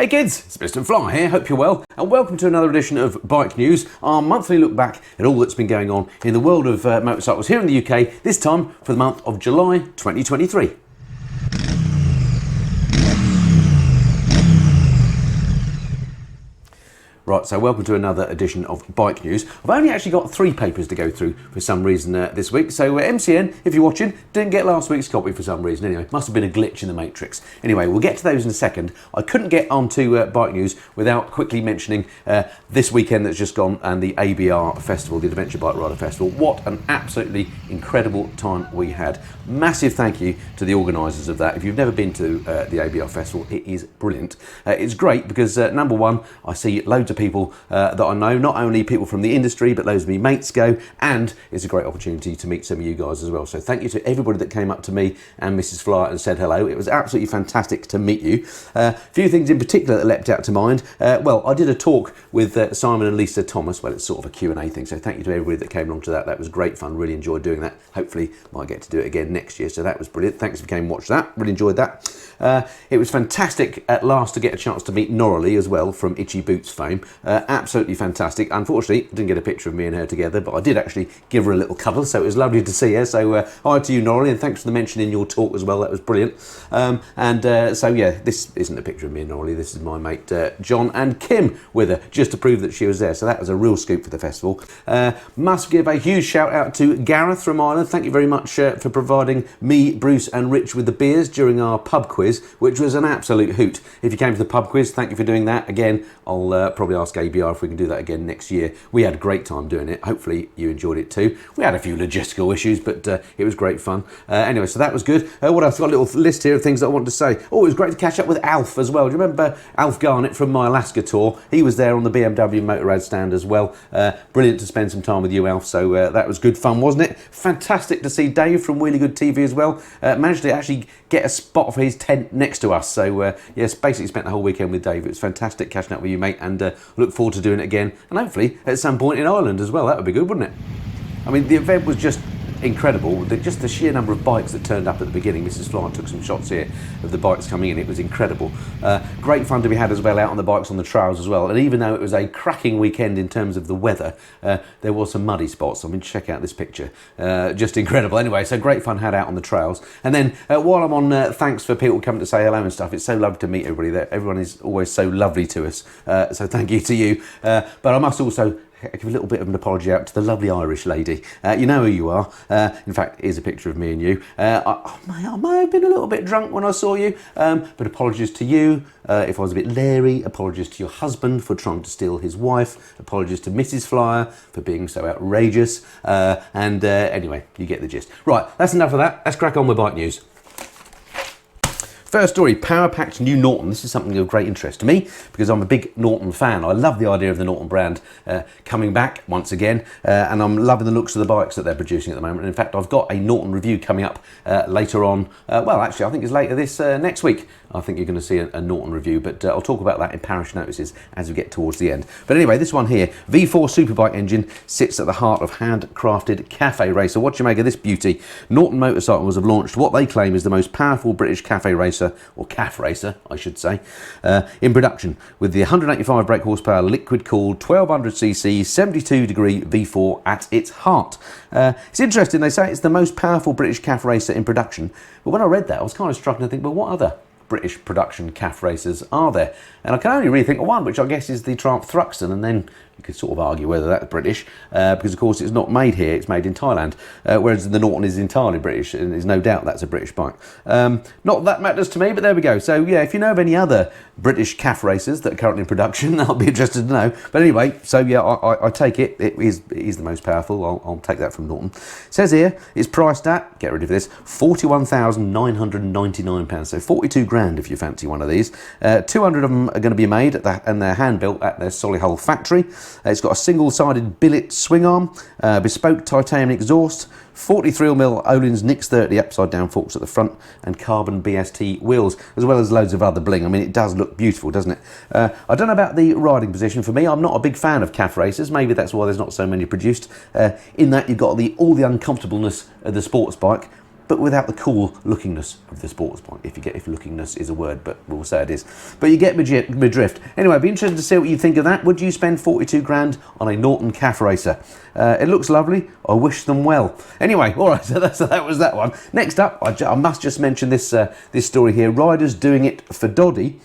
Hey kids, it's Mr. Fly here, hope you're well, and welcome to another edition of Bike News, our monthly look back at all that's been going on in the world of motorcycles here in the UK, this time for the month of July 2023. Right, so welcome to another edition of Bike News. I've only actually got 3 papers to go through for some reason this week. So MCN, if you're watching, didn't get last week's copy for some reason. Anyway, must have been a glitch in the matrix. Anyway, we'll get to those in a second. I couldn't get onto Bike News without quickly mentioning this weekend that's just gone and the ABR Festival, the Adventure Bike Rider Festival. What an absolutely incredible time we had. Massive thank you to the organisers of that. If you've never been to the ABR Festival, it is brilliant. It's great because number one, I see loads of people that I know, not only people from the industry, but loads of me mates go, and it's a great opportunity to meet some of you guys as well. So thank you to everybody that came up to me and Mrs. Fly and said hello. It was absolutely fantastic to meet you. A few things in particular that leapt out to mind. Well, I did a talk with Simon and Lisa Thomas. Well, it's sort of a Q&A thing, so thank you to everybody that came along to that. That was great fun, really enjoyed doing that. Hopefully might get to do it again next year, so that was brilliant. Thanks if you came and watched that, really enjoyed that. It was fantastic at last to get a chance to meet Norley as well, from Itchy Boots fame. Absolutely fantastic. Unfortunately, I didn't get a picture of me and her together, but I did actually give her a little cuddle, so it was lovely to see her. So hi to you, Norley, and thanks for the mention in your talk as well. That was brilliant. So yeah, this isn't a picture of me and Norley. This is my mate John and Kim with her, just to prove that she was there. So that was a real scoop for the festival. Must give a huge shout out to Gareth from Ireland. Thank you very much for providing me, Bruce and Rich with the beers during our pub quiz, which was an absolute hoot. If you came to the pub quiz, thank you for doing that. Again, I'll probably ask ABR if we can do that again next year. We had a great time doing it. Hopefully you enjoyed it too. We had a few logistical issues, but it was great fun. Anyway, so that was good. What else? I've got a little list here of things that I want to say. Oh, it was great to catch up with Alf as well. Do you remember Alf Garnett from my Alaska tour? He was there on the BMW Motorrad stand as well. Brilliant to spend some time with you, Alf. So that was good fun, wasn't it? Fantastic to see Dave from Really Good TV as well. Managed to actually get a spot for his tent next to us. So yes, basically spent the whole weekend with Dave. It was fantastic catching up with you, mate, and look forward to doing it again, and hopefully at some point in Ireland as well. That would be good, wouldn't it? I mean, the event was just incredible. Just the sheer number of bikes that turned up at the beginning. Mrs. Fly took some shots here of the bikes coming in. It was incredible. Great fun to be had as well out on the bikes on the trails as well. And even though it was a cracking weekend in terms of the weather, there was some muddy spots. I mean, check out this picture. Just incredible. Anyway, so great fun had out on the trails. And then while I'm on thanks for people coming to say hello and stuff, it's so lovely to meet everybody there. Everyone is always so lovely to us. So thank you to you. But I must also give a little bit of an apology out to the lovely Irish lady. You know who you are. In fact, here's a picture of me and you. I may have been a little bit drunk when I saw you, but apologies to you if I was a bit leery. Apologies to your husband for trying to steal his wife. Apologies to Mrs. Flyer for being so outrageous. Anyway, you get the gist. Right, that's enough of that. Let's crack on with bike news. First story, power-packed new Norton. This is something of great interest to me because I'm a big Norton fan. I love the idea of the Norton brand coming back once again, and I'm loving the looks of the bikes that they're producing at the moment. And in fact, I've got a Norton review coming up later on. Well, actually, I think it's later this next week. I think you're going to see a Norton review, but I'll talk about that in parish notices as we get towards the end. But anyway, this one here, V4 Superbike engine, sits at the heart of handcrafted cafe racer. What do you make of this beauty? Norton Motorcycles have launched what they claim is the most powerful British cafe racer, or CAF racer, I should say, in production, with the 185 brake horsepower liquid-cooled 1200cc 72-degree V4 at its heart. It's interesting, they say it's the most powerful British CAF racer in production, but when I read that, I was kind of struck and I think, well, what other British production CAF racers are there? And I can only really think of one, which I guess is the Triumph Thruxton, and then you could sort of argue whether that's British, because of course it's not made here, it's made in Thailand, whereas the Norton is entirely British, and there's no doubt that's a British bike. Not that matters to me, but there we go. So yeah, if you know of any other British CAF racers that are currently in production, I'll be interested to know. But anyway, so yeah, I take it, it is the most powerful. I'll take that from Norton. It says here, it's priced at, get rid of this, £41,999, so 42 grand if you fancy one of these. 200 of them are going to be made and they're hand built at their Solihull factory. It's got a single-sided billet swing arm, bespoke titanium exhaust, 43mm Öhlins Nix 30 upside down forks at the front, and carbon BST wheels, as well as loads of other bling. I mean, it does look beautiful, doesn't it? I don't know about the riding position. For me, I'm not a big fan of CAF racers. Maybe that's why there's not so many produced. In that you've got all the uncomfortableness of the sports bike, but without the cool lookingness of the sports bike, if lookingness is a word, but we'll say it is. But you get my drift. Anyway, I'd be interested to see what you think of that. Would you spend 42 grand on a Norton calf racer? It looks lovely. I wish them well. Anyway, all right, so that was that one. Next up, I must just mention this story here. Riders doing it for Doddy.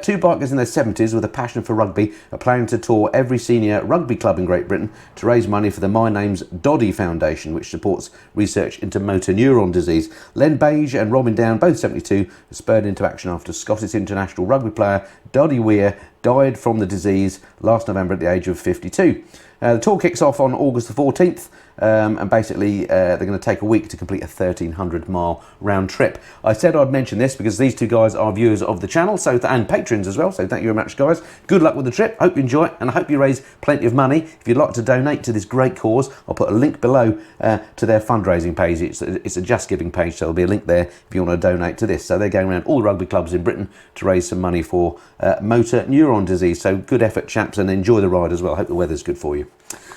Two bikers in their 70s with a passion for rugby are planning to tour every senior rugby club in Great Britain to raise money for the My Name's Doddy Foundation, which supports research into motor neuron disease. Len Beige and Robin Down, both 72, were spurred into action after Scottish international rugby player Doddy Weir died from the disease last November at the age of 52. The tour kicks off on August the 14th, and basically they're going to take a week to complete a 1,300-mile round trip. I said I'd mention this because these two guys are viewers of the channel, and patrons as well, so thank you very much, guys. Good luck with the trip. Hope you enjoy it, and I hope you raise plenty of money. If you'd like to donate to this great cause, I'll put a link below to their fundraising page. It's a Just Giving page, so there'll be a link there if you want to donate to this. So they're going around all the rugby clubs in Britain to raise some money for motor neuron disease. So good effort, chaps, and enjoy the ride as well. Hope the weather's good for you.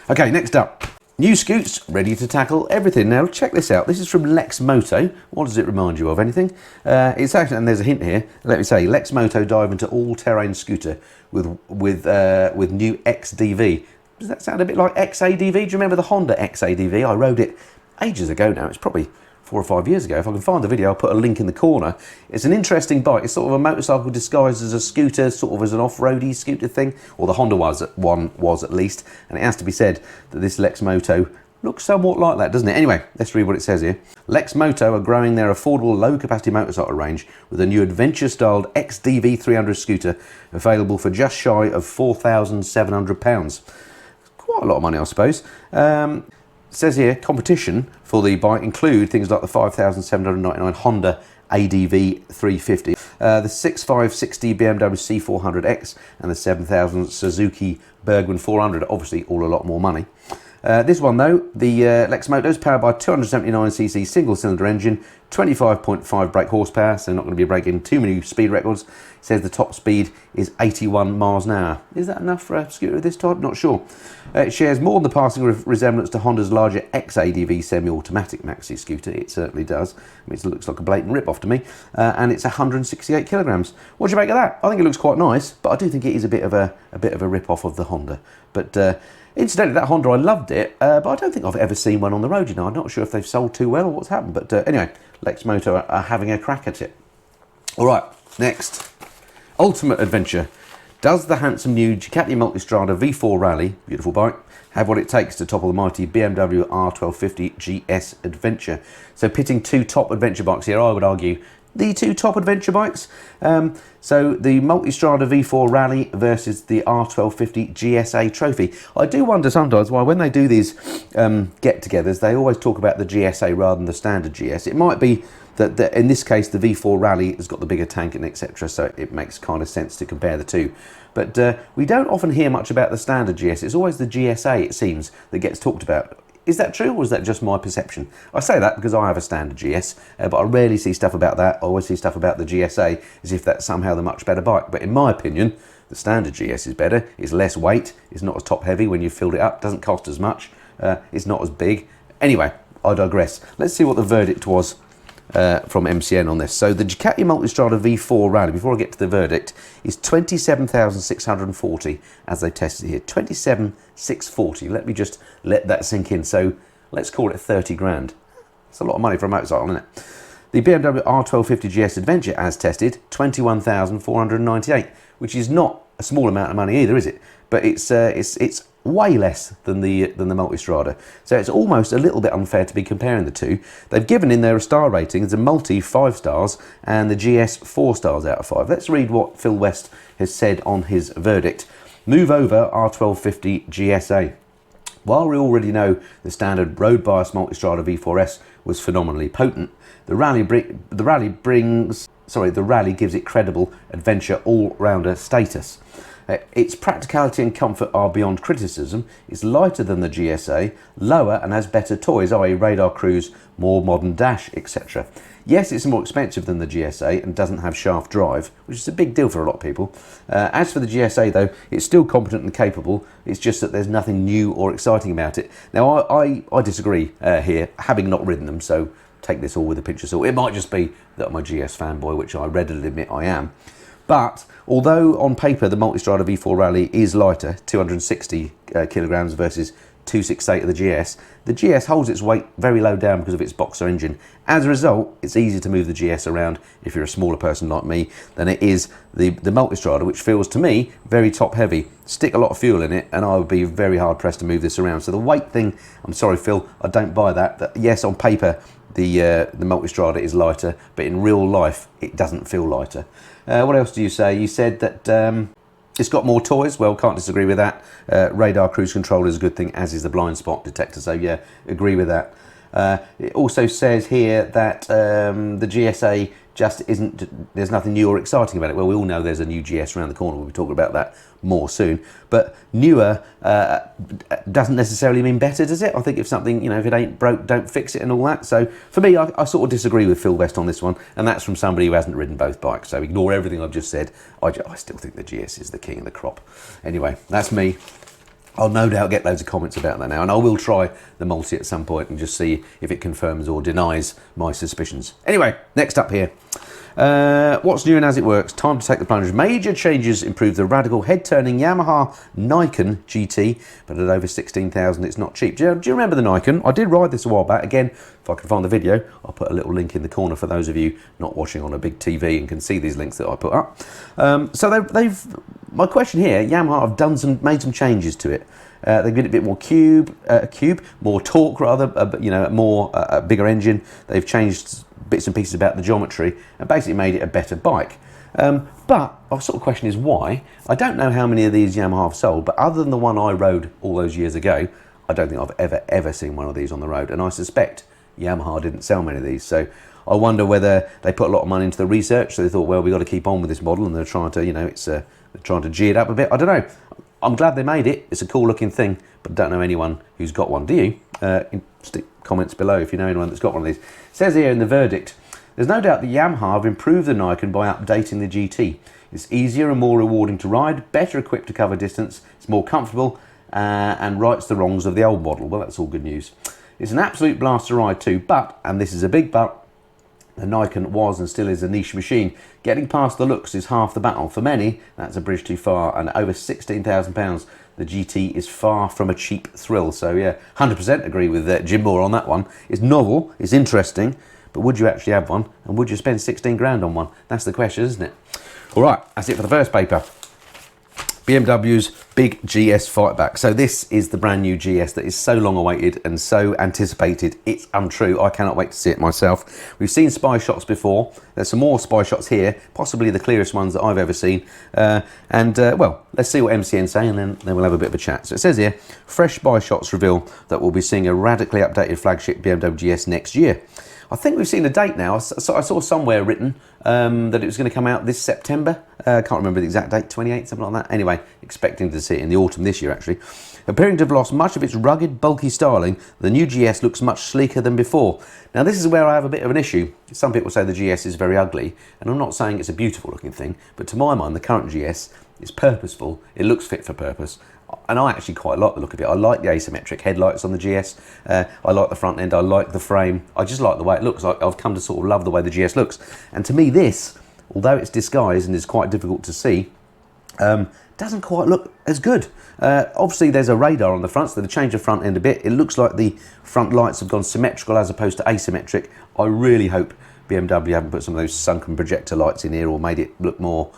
Okay, next up. New scoots, ready to tackle everything. Now, check this out. This is from Lex Moto. What does it remind you of? Anything? It's actually, and there's a hint here. Let me say, Lex Moto dive into all-terrain scooter with new XDV. Does that sound a bit like XADV? Do you remember the Honda XADV? I rode it ages ago now. It's probably 4 or 5 years ago. If I can find the video, I'll put a link in the corner. It's an interesting bike. It's sort of a motorcycle disguised as a scooter, sort of as an off-roady scooter thing, or the Honda one was at least. And it has to be said that this Lex Moto looks somewhat like that, doesn't it? Anyway, let's read what it says here. Lex Moto are growing their affordable low-capacity motorcycle range with a new adventure-styled XDV300 scooter available for just shy of £4,700. Quite a lot of money, I suppose. Says here, competition for the bike include things like the 5,799 Honda ADV 350, the 6,560 BMW C400X, and the 7,000 Suzuki Bergman 400. Obviously, all a lot more money. This one though, the Lex Moto is powered by a 279cc single-cylinder engine, 25.5 brake horsepower, so not going to be breaking too many speed records. It says the top speed is 81 miles an hour. Is that enough for a scooter of this type? Not sure. It shares more than the passing resemblance to Honda's larger XADV semi-automatic maxi scooter. It certainly does. I mean, it looks like a blatant rip-off to me. And it's 168 kilograms. What do you make of that? I think it looks quite nice, but I do think it is a bit of a rip-off of the Honda. But incidentally, that Honda, I loved it, but I don't think I've ever seen one on the road, you know. I'm not sure if they've sold too well or what's happened. But anyway, Lex Moto are having a crack at it. All right, next. Ultimate adventure. Does the handsome new Ducati Multistrada V4 Rally, beautiful bike, have what it takes to topple the mighty BMW R1250 GS Adventure? So pitting two top adventure bikes here, I would argue the two top adventure bikes. So the Multistrada V4 Rally versus the R1250 GSA Trophy. I do wonder sometimes why when they do these get-togethers, they always talk about the GSA rather than the standard GS. It might be that in this case the V4 Rally has got the bigger tank and etc, so it makes kind of sense to compare the two. But we don't often hear much about the standard GS. It's always the GSA, it seems, that gets talked about. Is that true, or is that just my perception? I say that because I have a standard GS, but I rarely see stuff about that. I always see stuff about the GSA as if that's somehow the much better bike. But in my opinion, the standard GS is better. It's less weight. It's not as top heavy when you've filled it up. Doesn't cost as much. It's not as big. Anyway, I digress. Let's see what the verdict was from MCN on this. So the Ducati Multistrada V4 Rally, before I get to the verdict, is 27,640 as they tested here. 27,640. Let me just let that sink in. So let's call it 30 grand. It's a lot of money for a motorcycle, isn't it? The BMW R1250 GS Adventure, as tested, 21,498, which is not a small amount of money either, is it? But it's way less than the Multistrada. So it's almost a little bit unfair to be comparing the two. They've given in their star ratings, the Multi 5 stars and the GS 4 stars out of 5. Let's read what Phil West has said on his verdict. Move over R1250 GSA. While we already know the standard road bias Multistrada V4S was phenomenally potent, the Rally gives it credible adventure all-rounder status. Its practicality and comfort are beyond criticism. It's lighter than the GSA, lower and has better toys, i.e. radar cruise, more modern dash, etc. Yes, it's more expensive than the GSA and doesn't have shaft drive, which is a big deal for a lot of people. As for the GSA though, it's still competent and capable. It's just that there's nothing new or exciting about it. Now I disagree here, having not ridden them, so take this all with a pinch of salt. It might just be that I'm a GS fanboy, which I readily admit I am. But although on paper the Multistrada V4 Rally is lighter, 260 kilograms versus 268 of the GS holds its weight very low down because of its boxer engine. As a result, it's easier to move the GS around if you're a smaller person like me than it is the Multistrada, which feels to me very top heavy. Stick a lot of fuel in it and I would be very hard pressed to move this around. So the weight thing, I'm sorry Phil, I don't buy that. Yes, on paper the Multistrada is lighter, but in real life it doesn't feel lighter. What else do you say? You said that it's got more toys. Well, can't disagree with that. Radar cruise control is a good thing, as is the blind spot detector. So yeah, agree with that. It also says here that the GSA just isn't, there's nothing new or exciting about it. Well, we all know there's a new GS around the corner. We'll be talking about that more soon. But newer doesn't necessarily mean better, does it? I think if something, you know, if it ain't broke, don't fix it and all that. So for me, I sort of disagree with Phil West on this one. And that's from somebody who hasn't ridden both bikes. So ignore everything I've just said. I still think the GS is the king of the crop. Anyway, that's me. I'll no doubt get loads of comments about that now, and I will try the Multi at some point and just see if it confirms or denies my suspicions. Anyway, next up here. What's new and as it works? Time to take the plunge. Major changes improve the radical head-turning Yamaha Niken GT, but at over 16,000 it's not cheap. Do you remember the Niken? I did ride this a while back. Again, if I can find the video, I'll put a little link in the corner for those of you not watching on a big TV and can see these links that I put up. So my question here, Yamaha have made some changes to it. They've made it a bit more more torque rather, you know, more bigger engine. They've changed bits and pieces about the geometry and basically made it a better bike. But our sort of question is why? I don't know how many of these Yamaha have sold, but other than the one I rode all those years ago, I don't think I've ever seen one of these on the road, and I suspect Yamaha didn't sell many of these. So I wonder whether they put a lot of money into the research, so they thought, well, we've got to keep on with this model, and they're trying to, you know, they're trying to G it up a bit. I don't know. I'm glad they made it. It's a cool looking thing, but I don't know anyone who's got one. Do you? Stick comments below if you know anyone that's got one of these. It says here in the verdict, there's no doubt that Yamaha have improved the Niken by updating the GT. It's easier and more rewarding to ride, better equipped to cover distance, it's more comfortable, and rights the wrongs of the old model. Well, that's all good news. It's an absolute blast to ride too, but, and this is a big but, the Niken was and still is a niche machine. Getting past the looks is half the battle. For many, that's a bridge too far, and over £16,000, the GT is far from a cheap thrill. So yeah, 100% agree with Jim Moore on that one. It's novel, it's interesting, but would you actually have one? And would you spend 16 grand on one? That's the question, isn't it? All right, that's it for the first paper. BMW's big GS Fightback. So this is the brand new GS that is so long awaited and so anticipated, it's untrue. I cannot wait to see it myself. We've seen spy shots before. There's some more spy shots here, possibly the clearest ones that I've ever seen. Well, let's see what MCN say and then we'll have a bit of a chat. So it says here, fresh spy shots reveal that we'll be seeing a radically updated flagship BMW GS next year. I think we've seen a date now. I saw somewhere written that it was going to come out this September. I can't remember the exact date, 28, something like that. Anyway, expecting to see it in the autumn this year, actually. Appearing to have lost much of its rugged, bulky styling, the new GS looks much sleeker than before. Now, this is where I have a bit of an issue. Some people say the GS is very ugly, and I'm not saying it's a beautiful looking thing, but to my mind, the current GS is purposeful. It looks fit for purpose. And I actually quite like the look of it. I like the asymmetric headlights on the GS. I like the front end. I like the frame. I just like the way it looks. I've come to sort of love the way the GS looks. And to me, this, although it's disguised and is quite difficult to see, doesn't quite look as good. Obviously, there's a radar on the front, so they've changed the front end a bit. It looks like the front lights have gone symmetrical as opposed to asymmetric. I really hope BMW haven't put some of those sunken projector lights in here or made it look more...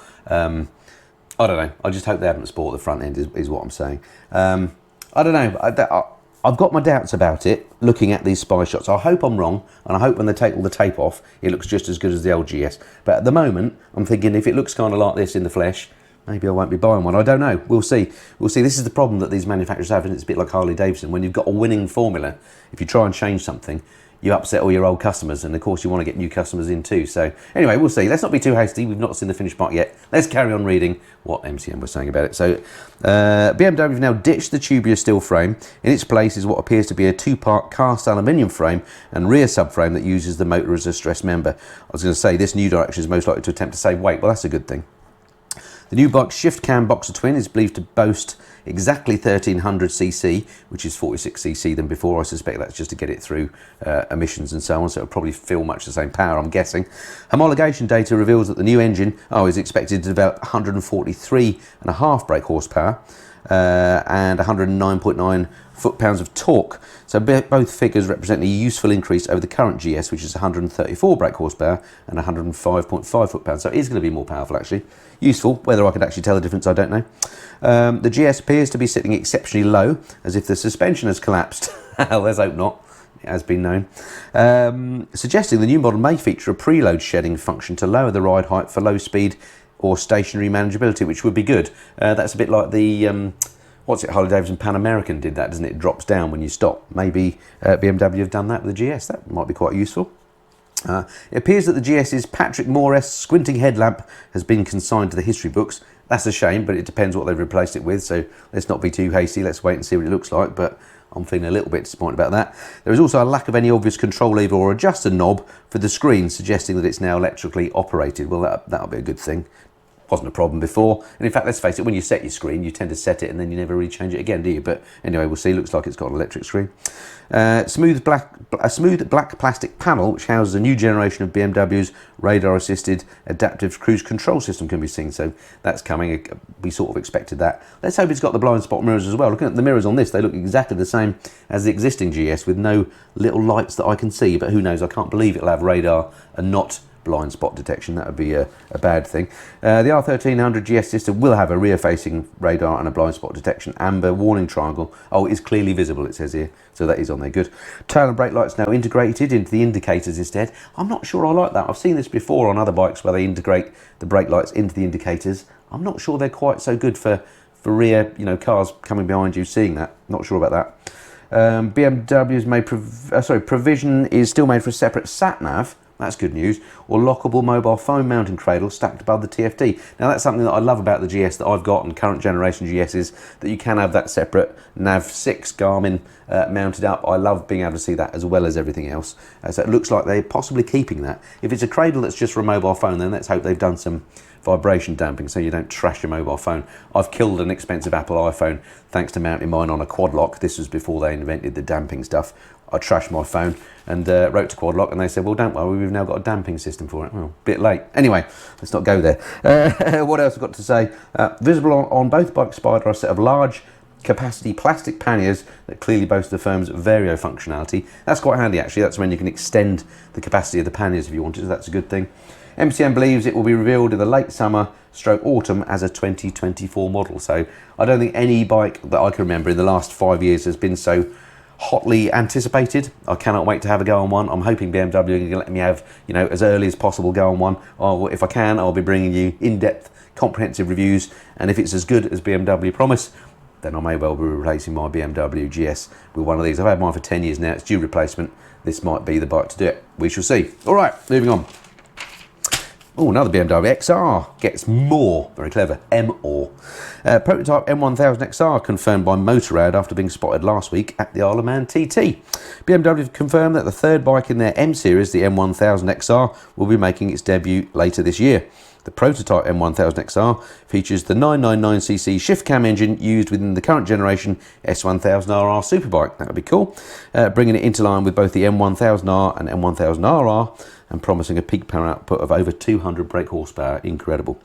I don't know. I just hope they haven't spoiled the front end is what I'm saying. I don't know. I've got my doubts about it looking at these spy shots. I hope I'm wrong, and I hope when they take all the tape off, it looks just as good as the old GS. But at the moment, I'm thinking if it looks kind of like this in the flesh, maybe I won't be buying one. I don't know. We'll see. We'll see. This is the problem that these manufacturers have, and it's a bit like Harley Davidson. When you've got a winning formula, if you try and change something, you upset all your old customers, and of course you want to get new customers in too. So anyway, we'll see. Let's not be too hasty. We've not seen the finished part yet. Let's carry on reading what MCN was saying about it. So BMW have now ditched the tubular steel frame. In its place is what appears to be a two-part cast aluminium frame and rear subframe that uses the motor as a stress member. I was going to say this new direction is most likely to attempt to save weight. Well, that's a good thing. The new bike's shift cam boxer twin is believed to boast exactly 1300cc, which is 46cc than before. I suspect that's just to get it through emissions and so on, so it'll probably feel much the same power, I'm guessing. Homologation data reveals that the new engine is expected to develop 143.5 brake horsepower and 109.9 foot-pounds of torque. So both figures represent a useful increase over the current GS, which is 134 brake horsepower and 105.5 foot-pounds. So it is going to be more powerful, actually. Useful. Whether I could actually tell the difference, I don't know. The GS appears to be sitting exceptionally low, as if the suspension has collapsed. Let's hope not. It has been known. Suggesting the new model may feature a preload shedding function to lower the ride height for low speed or stationary manageability, which would be good. That's a bit like the Harley Davidson Pan American did that, doesn't it? It drops down when you stop. Maybe BMW have done that with the GS. That might be quite useful. It appears that the GS's Patrick Moore-esque squinting headlamp has been consigned to the history books. That's a shame, but it depends what they've replaced it with, so let's not be too hasty. Let's wait and see what it looks like, but I'm feeling a little bit disappointed about that. There is also a lack of any obvious control lever or adjuster knob for the screen, suggesting that it's now electrically operated. Well, that'll be a good thing. Wasn't a problem before, and in fact, let's face it, when you set your screen, you tend to set it and then you never really change it again, do you? But anyway, we'll see. Looks like it's got an electric screen. A smooth black plastic panel which houses a new generation of BMW's radar-assisted adaptive cruise control system can be seen, so that's coming. We sort of expected that. Let's hope it's got the blind spot mirrors as well. Looking at the mirrors on this, they look exactly the same as the existing GS with no little lights that I can see, but who knows? I can't believe it'll have radar and not blind spot detection. That would be a bad thing. The R1300 GS system will have a rear-facing radar and a blind spot detection amber warning triangle. Oh, it is clearly visible, it says here, so that is on there. Good. Tail and brake lights now integrated into the indicators instead. I'm not sure I like that. I've seen this before on other bikes where they integrate the brake lights into the indicators. I'm not sure they're quite so good for rear, cars coming behind you seeing that. Not sure about that. BMW's made provision is still made for a separate sat-nav. That's good news. Or lockable mobile phone mounting cradle stacked above the TFT. Now that's something that I love about the GS that I've got and current generation GSs, that you can have that separate Nav6 Garmin mounted up. I love being able to see that as well as everything else. So it looks like they're possibly keeping that. If it's a cradle that's just for a mobile phone, then let's hope they've done some vibration damping so you don't trash your mobile phone. I've killed an expensive Apple iPhone thanks to mounting mine on a quad lock. This was before they invented the damping stuff. I trashed my phone and wrote to Quadlock and they said, well, don't worry, we've now got a damping system for it. Well, a bit late. Anyway, let's not go there. What else I've got to say? Visible on both bike Spider are a set of large capacity plastic panniers that clearly boast the firm's Vario functionality. That's quite handy, actually. That's when you can extend the capacity of the panniers if you wanted to. That's a good thing. MCM believes it will be revealed in the late summer / autumn as a 2024 model. So I don't think any bike that I can remember in the last 5 years has been so hotly anticipated. I cannot wait to have a go on one. I'm hoping BMW are going to let me have, as early as possible go on one. If I can, I'll be bringing you in-depth, comprehensive reviews, and if it's as good as BMW promise, then I may well be replacing my BMW GS with one of these. I've had mine for 10 years now. It's due replacement. This might be the bike to do it. We shall see. All right, moving on. Oh, another BMW XR gets more. Very clever. M-or. Prototype M1000XR confirmed by Motorrad after being spotted last week at the Isle of Man TT. BMW have confirmed that the third bike in their M series, the M1000XR, will be making its debut later this year. The prototype M1000XR features the 999cc shift cam engine used within the current generation S1000RR superbike. That would be cool. Bringing it into line with both the M1000R and M1000RR and promising a peak power output of over 200 brake horsepower. Incredible.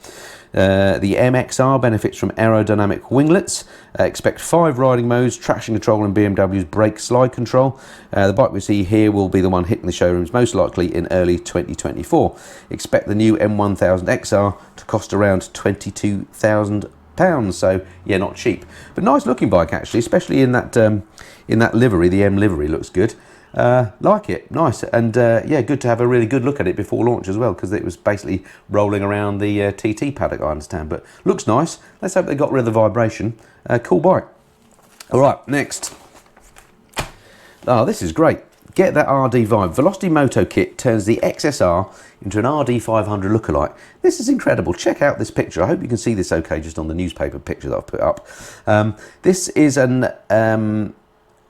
The MXR benefits from aerodynamic winglets. Expect 5 riding modes, traction control and BMW's brake slide control. The bike we see here will be the one hitting the showrooms most likely in early 2024. Expect the new M1000XR to cost around £22,000. So yeah, not cheap, but nice looking bike actually, especially in that livery. The M livery looks good. Like it, nice, and yeah, good to have a really good look at it before launch as well, because it was basically rolling around the TT paddock, I understand, but looks nice. Let's hope they got rid of the vibration. Cool bike. All right, next. Oh, this is great. Get that RD vibe. Velocity Moto Kit turns the XSR into an RD500 lookalike. This is incredible. Check out this picture. I hope you can see this okay just on the newspaper picture that I've put up. This is an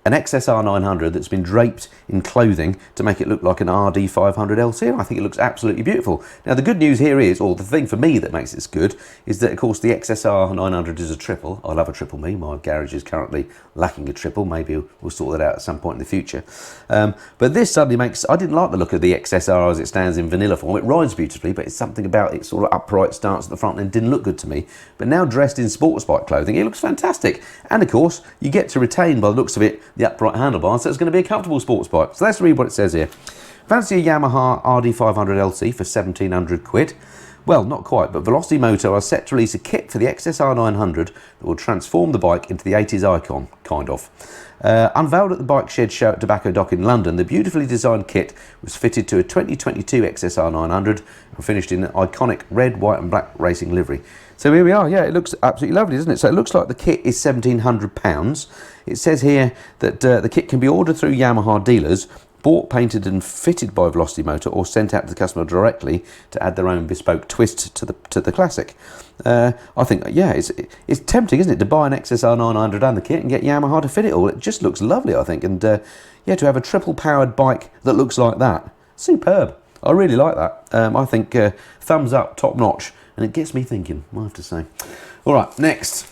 an XSR900 that's been draped in clothing to make it look like an RD500LC, and I think it looks absolutely beautiful. Now the good news here is, or the thing for me that makes this good, is that of course the XSR900 is a triple. I love a triple me. My garage is currently lacking a triple. Maybe we'll sort that out at some point in the future. But this suddenly makes, I didn't like the look of the XSR as it stands in vanilla form. It rides beautifully, but it's something about its sort of upright stance at the front end didn't look good to me. But now dressed in sports bike clothing, it looks fantastic. And of course, you get to retain, by the looks of it, the upright handlebars, so it's going to be a comfortable sports bike. So let's read what it says here. Fancy a Yamaha RD500LC for 1,700 quid? Well, not quite, but Velocity Moto are set to release a kit for the XSR900 that will transform the bike into the 80s icon, kind of. Unveiled at the Bike Shed show at Tobacco Dock in London, the beautifully designed kit was fitted to a 2022 XSR900 and finished in an iconic red, white and black racing livery. So here we are. Yeah, it looks absolutely lovely, doesn't it? So it looks like the kit is £1,700. It says here that the kit can be ordered through Yamaha dealers, bought, painted and fitted by Velocity Motor, or sent out to the customer directly to add their own bespoke twist to the classic. I think, yeah, it's tempting, isn't it, to buy an XSR900 and the kit and get Yamaha to fit it all. It just looks lovely, I think, and yeah, to have a triple powered bike that looks like that, superb. I really like that. I think thumbs up, top notch, and it gets me thinking, I have to say. All right, next.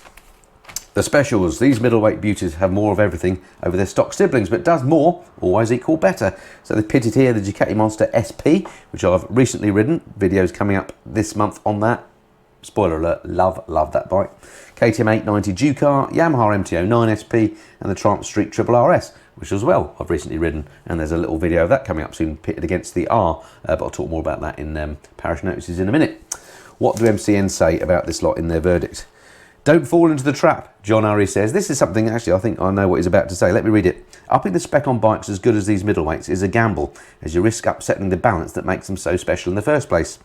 The specials. These middleweight beauties have more of everything over their stock siblings, but does more always equal better? So they pitted here the Ducati Monster SP, which I've recently ridden. Videos coming up this month on that. Spoiler alert, love that bike. KTM890 Duke R, Yamaha MT-09 SP, and the Triumph Street Triple RS, which as well I've recently ridden, and there's a little video of that coming up soon, pitted against the R, but I'll talk more about that in parish notices in a minute. What do MCN say about this lot in their verdict? Don't fall into the trap, John Urry says. This is something, actually, I think I know what he's about to say. Let me read it. Upping the spec on bikes as good as these middleweights is a gamble, as you risk upsetting the balance that makes them so special in the first place.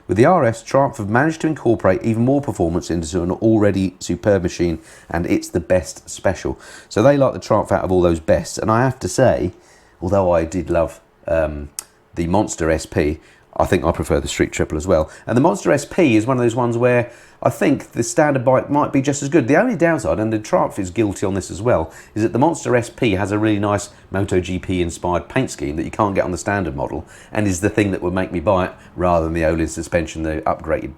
With the RS, Triumph have managed to incorporate even more performance into an already superb machine, and it's the best special. So they like the Triumph out of all those bests, and I have to say, although I did love the Monster SP, I think I prefer the Street Triple as well. And the Monster SP is one of those ones where I think the standard bike might be just as good. The only downside, and the Triumph is guilty on this as well, is that the Monster SP has a really nice MotoGP inspired paint scheme that you can't get on the standard model, and is the thing that would make me buy it rather than the Olin suspension, the upgraded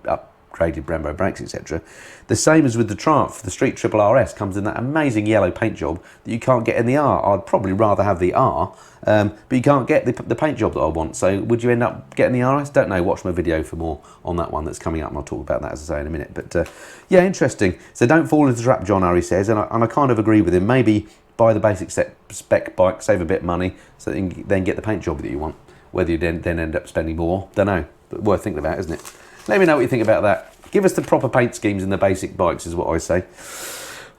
Brembo brakes, etc. The same as with the Triumph. The Street Triple RS comes in that amazing yellow paint job that you can't get in the R. I'd probably rather have the R, but you can't get the paint job that I want. So would you end up getting the RS? Don't know. Watch my video for more on that one that's coming up, and I'll talk about that, as I say, in a minute. But yeah, interesting. So don't fall into the trap, John Urry says, and I kind of agree with him. Maybe buy the basic spec bike, save a bit of money, so that you can then get the paint job that you want. Whether you then end up spending more, don't know. But worth thinking about, isn't it? Let me know what you think about that. Give us the proper paint schemes in the basic bikes is what I say.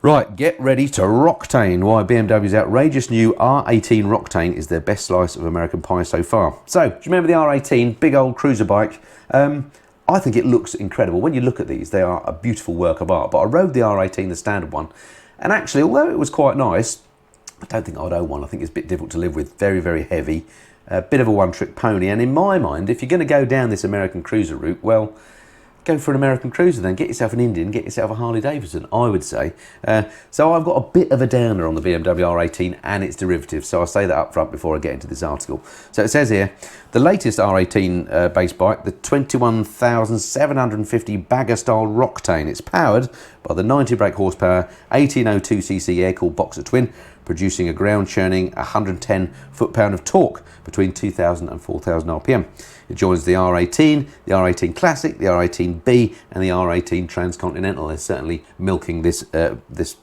Right, get ready to Roctane. Why BMW's outrageous new R18 Roctane is their best slice of American pie so far. So, do you remember the R18, big old cruiser bike? I think it looks incredible. When you look at these, they are a beautiful work of art. But I rode the R18, the standard one, and actually, although it was quite nice, I don't think I'd own one. I think it's a bit difficult to live with. Very, very heavy. A bit of a one-trick pony. And in my mind, if you're going to go down this American cruiser route, well, go for an American cruiser then. Get yourself an Indian, get yourself a Harley Davidson, I would say. So I've got a bit of a downer on the BMW R18 and its derivatives, so I'll say that up front before I get into this article. So it says here, the latest R18 base bike, the 21,750 bagger-style Roctane. It's powered by the 90 brake horsepower, 1802cc air-cooled boxer twin, producing a ground-churning 110 foot-pound of torque between 2,000 and 4,000 RPM. It joins the R18, the R18 Classic, the R18B, and the R18 Transcontinental. They're certainly milking this this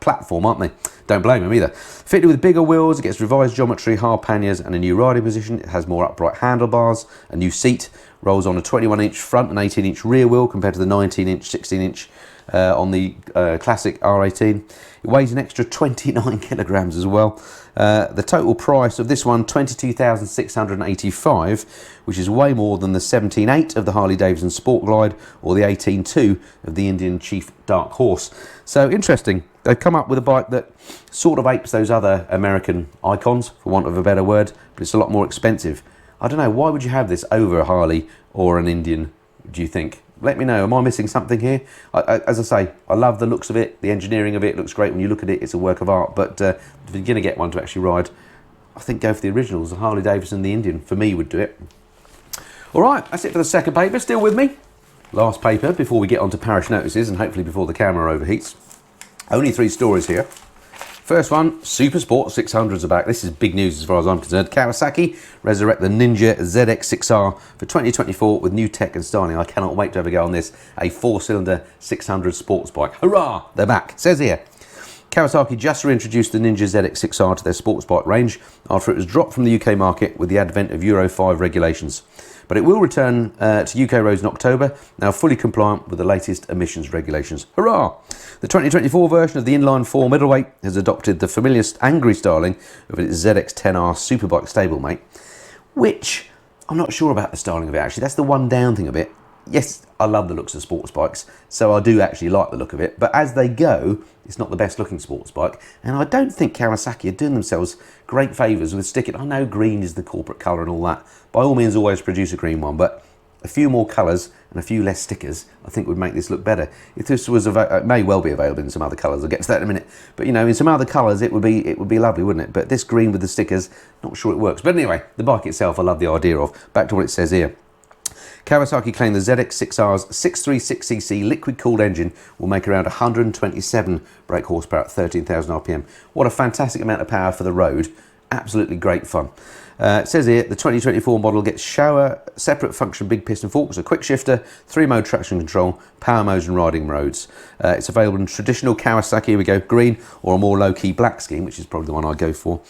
platform, aren't they? Don't blame them either. Fitted with bigger wheels, it gets revised geometry, hard panniers, and a new riding position. It has more upright handlebars, a new seat, rolls on a 21-inch front and 18-inch rear wheel compared to the 19-inch, 16-inch on the Classic R18. It weighs an extra 29 kilograms as well. The total price of this one, $22,685, which is way more than the 17.8 of the Harley Davidson Sport Glide or the 18.2 of the Indian Chief Dark Horse. So interesting. They've come up with a bike that sort of apes those other American icons, for want of a better word, but it's a lot more expensive. I don't know, why would you have this over a Harley or an Indian, do you think? Let me know, am I missing something here? As I say, I love the looks of it, the engineering of it looks great when you look at it, it's a work of art, but if you're going to get one to actually ride, I think go for the originals. The Harley Davidson, the Indian, for me would do it. All right, that's it for the second paper, still with me. Last paper before we get on to parish notices and hopefully before the camera overheats. Only 3 stories here. First one, Super Sport 600s are back. This is big news as far as I'm concerned. Kawasaki resurrect the Ninja ZX-6R for 2024 with new tech and styling. I cannot wait to have a go on this. A 4-cylinder 600 sports bike. Hurrah! They're back. It says here, Kawasaki just reintroduced the Ninja ZX-6R to their sports bike range after it was dropped from the UK market with the advent of Euro 5 regulations. But it will return to UK roads in October, now fully compliant with the latest emissions regulations. Hurrah! The 2024 version of the inline 4 middleweight has adopted the familiar angry styling of its ZX-10R superbike stablemate, which I'm not sure about the styling of it actually. That's the one down thing of it. Yes, I love the looks of sports bikes, so I do actually like the look of it, but as they go, it's not the best looking sports bike, and I don't think Kawasaki are doing themselves great favours with sticking. I know green is the corporate colour and all that. By all means, always produce a green one, but a few more colours and a few less stickers, I think would make this look better. If this was, it may well be available in some other colours. I'll get to that in a minute. But you know, in some other colours, it would be lovely, wouldn't it? But this green with the stickers, not sure it works. But anyway, the bike itself, I love the idea of. Back to what it says here. Kawasaki claim the ZX6R's 636cc liquid-cooled engine will make around 127 brake horsepower at 13,000 RPM. What a fantastic amount of power for the road. Absolutely great fun. It says here, the 2024 model gets shower, separate function big piston forks, a quick shifter, 3-mode traction control, power modes and riding modes. It's available in traditional Kawasaki, here we go, green, or a more low-key black scheme, which is probably the one I'd go for.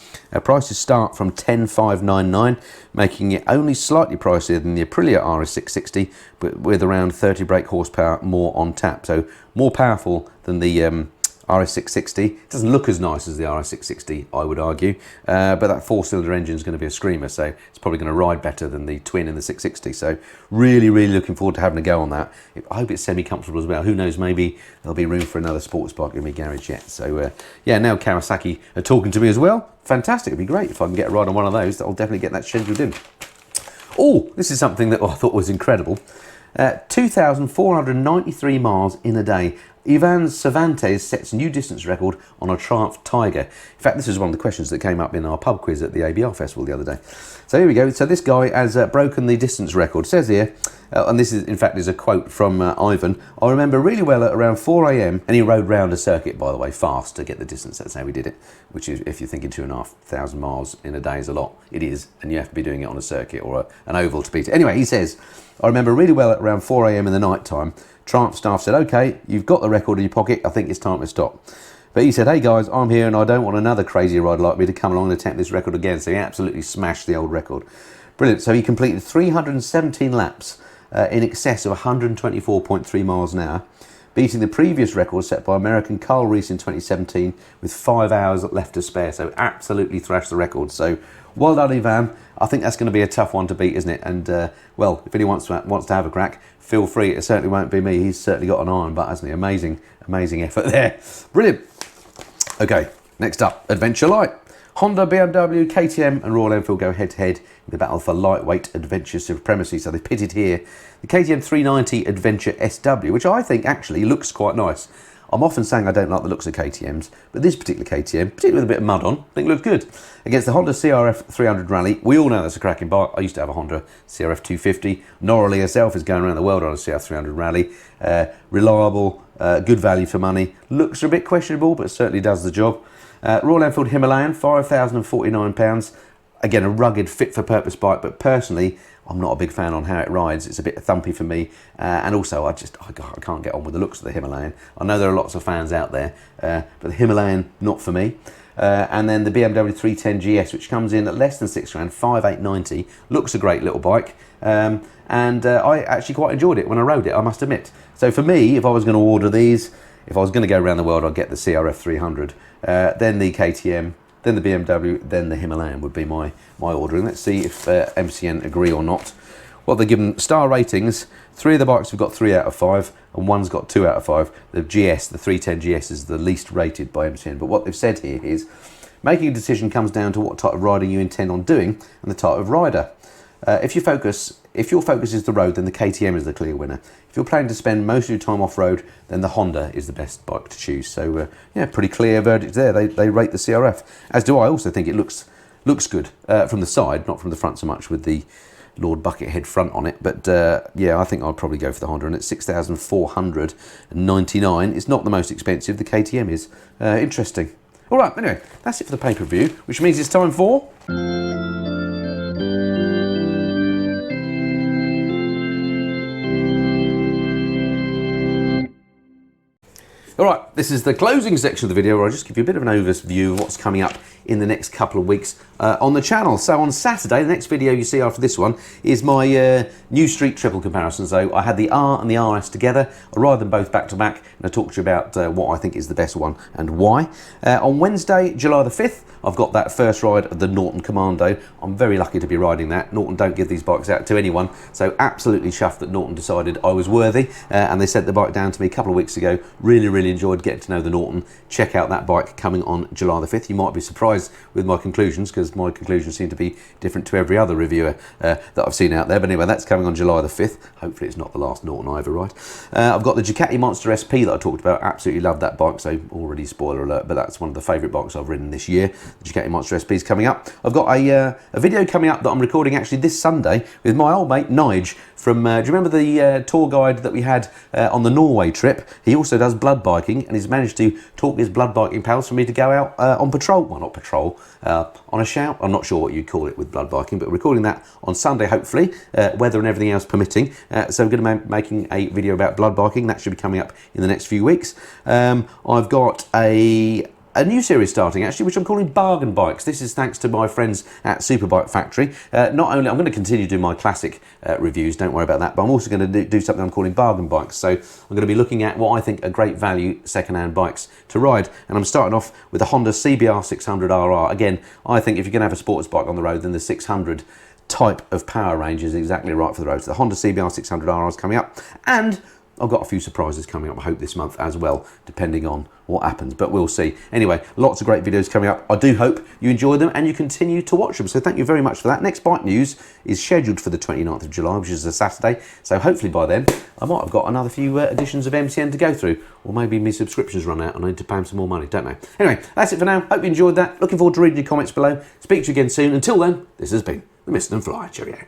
Prices start from $10,599, making it only slightly pricier than the Aprilia RS660, but with around 30 brake horsepower more on tap. So more powerful than the RS660. It doesn't look as nice as the RS660, I would argue, but that 4-cylinder engine is going to be a screamer, so it's probably going to ride better than the twin in the 660. So really, really looking forward to having a go on that. I hope it's semi-comfortable as well. Who knows, maybe there'll be room for another sports bike in my garage yet. So yeah, now Kawasaki are talking to me as well. Fantastic, it'd be great if I can get a ride on one of those. I'll definitely get that scheduled in. Oh, this is something that I thought was incredible. 2,493 miles in a day. Ivan Cervantes sets a new distance record on a Triumph Tiger. In fact, this is one of the questions that came up in our pub quiz at the ABR Festival the other day. So here we go. So this guy has broken the distance record. It says here, and this is in fact is a quote from Ivan, I remember really well at around 4 AM, and he rode round a circuit, by the way, fast to get the distance. That's how he did it, which is, if you're thinking 2,500 miles in a day is a lot, it is, and you have to be doing it on a circuit or an oval to beat it. Anyway, he says, I remember really well at around 4 AM in the night time, Triumph staff said, okay, you've got the record in your pocket, I think it's time to stop. But he said, hey guys, I'm here and I don't want another crazy rider like me to come along and attempt this record again. So he absolutely smashed the old record. Brilliant. So he completed 317 laps in excess of 124.3 miles an hour, beating the previous record set by American Carl Reese in 2017 with 5 hours left to spare. So absolutely thrashed the record. So well done, Ivan. I think that's going to be a tough one to beat, isn't it? And well, if anyone wants to have a crack, feel free. It certainly won't be me. He's certainly got an eye on butt, hasn't he? Amazing, amazing effort there. Brilliant. Okay, next up, Adventure Lite. Honda, BMW, KTM and Royal Enfield go head-to-head in the battle for lightweight adventure supremacy. So they pitted here the KTM890 Adventure SW, which I think actually looks quite nice. I'm often saying I don't like the looks of KTMs, but this particular KTM, particularly with a bit of mud on, I think looks good. Against the Honda CRF300 Rally, we all know that's a cracking bike. I used to have a Honda CRF250. Norley herself is going around the world on a CRF300 Rally. Reliable, good value for money. Looks a bit questionable, but certainly does the job. Royal Enfield Himalayan, £5,049. Again, a rugged, fit-for-purpose bike, but personally, I'm not a big fan on how it rides. It's a bit thumpy for me, and also I can't get on with the looks of the Himalayan. I know there are lots of fans out there, but the Himalayan, not for me. And then the BMW 310 GS, which comes in at less than £6,000, 5,890. Looks a great little bike, and I actually quite enjoyed it when I rode it, I must admit. So for me, if I was going to order these, if I was going to go around the world, I'd get the CRF300, then the KTM, then the BMW, then the Himalayan would be my ordering. Let's see if MCN agree or not. Well, they're given star ratings. 3 of the bikes have got 3 out of 5, and one's got 2 out of 5. The GS, the 310 GS, is the least rated by MCN. But what they've said here is, making a decision comes down to what type of riding you intend on doing and the type of rider. If your focus if your focus is the road, then the KTM is the clear winner. If you're planning to spend most of your time off-road, then the Honda is the best bike to choose. So yeah, pretty clear verdict there. They rate the CRF, as do I. Also think it looks good from the side, not from the front so much with the Lord Buckethead front on it. But yeah, I think I'll probably go for the Honda, and it's 6,499. It's not the most expensive. The KTM is. Interesting. All right, anyway, that's it for the pay-per-view, which means it's time for... All right, this is the closing section of the video where I'll just give you a bit of an overview of what's coming up in the next couple of weeks on the channel. So on Saturday, the next video you see after this one is my new street triple comparison. So I had the R and the RS together. I ride them both back to back, and I talked to you about what I think is the best one and why. On Wednesday, July the 5th, I've got that first ride of the Norton Commando. I'm very lucky to be riding that. Norton don't give these bikes out to anyone, so absolutely chuffed that Norton decided I was worthy, and they sent the bike down to me a couple of weeks ago. Really enjoyed getting to know the Norton. Check out that bike coming on July the 5th. You might be surprised with my conclusions, because my conclusions seem to be different to every other reviewer that I've seen out there. But anyway, that's coming on July the 5th. Hopefully it's not the last Norton I ever ride. I've got the Ducati Monster SP that I talked about. Absolutely love that bike, so already spoiler alert, but that's one of the favourite bikes I've ridden this year. The Ducati Monster SP is coming up. I've got a video coming up that I'm recording actually this Sunday with my old mate Nige from, do you remember the tour guide that we had on the Norway trip? He also does blood biking, and he's managed to talk his blood biking pals for me to go out on patrol. Well, not patrol, on a shout. I'm not sure what you'd call it with blood biking, but we're recording that on Sunday, hopefully, weather and everything else permitting. So I'm going to be making a video about blood biking. That should be coming up in the next few weeks. I've got a new series starting actually, which I'm calling Bargain Bikes. This is thanks to my friends at Superbike Factory. Not only I'm going to continue doing my classic reviews, don't worry about that, but I'm also going to do something I'm calling Bargain Bikes. So I'm going to be looking at what I think are great value second-hand bikes to ride, and I'm starting off with the Honda CBR 600 RR. Again, I think if you're going to have a sports bike on the road, then the 600 type of power range is exactly right for the road. So the Honda CBR 600 RR is coming up, and I've got a few surprises coming up, I hope, this month as well, depending on what happens, but we'll see. Anyway, lots of great videos coming up. I do hope you enjoy them and you continue to watch them. So thank you very much for that. Next bike news is scheduled for the 29th of July, which is a Saturday. So hopefully by then, I might have got another few editions of MCN to go through, or maybe my subscriptions run out and I need to pay them some more money, don't know. Anyway, that's it for now. Hope you enjoyed that. Looking forward to reading your comments below. Speak to you again soon. Until then, this has been the Mr. and Fly. Cheerio.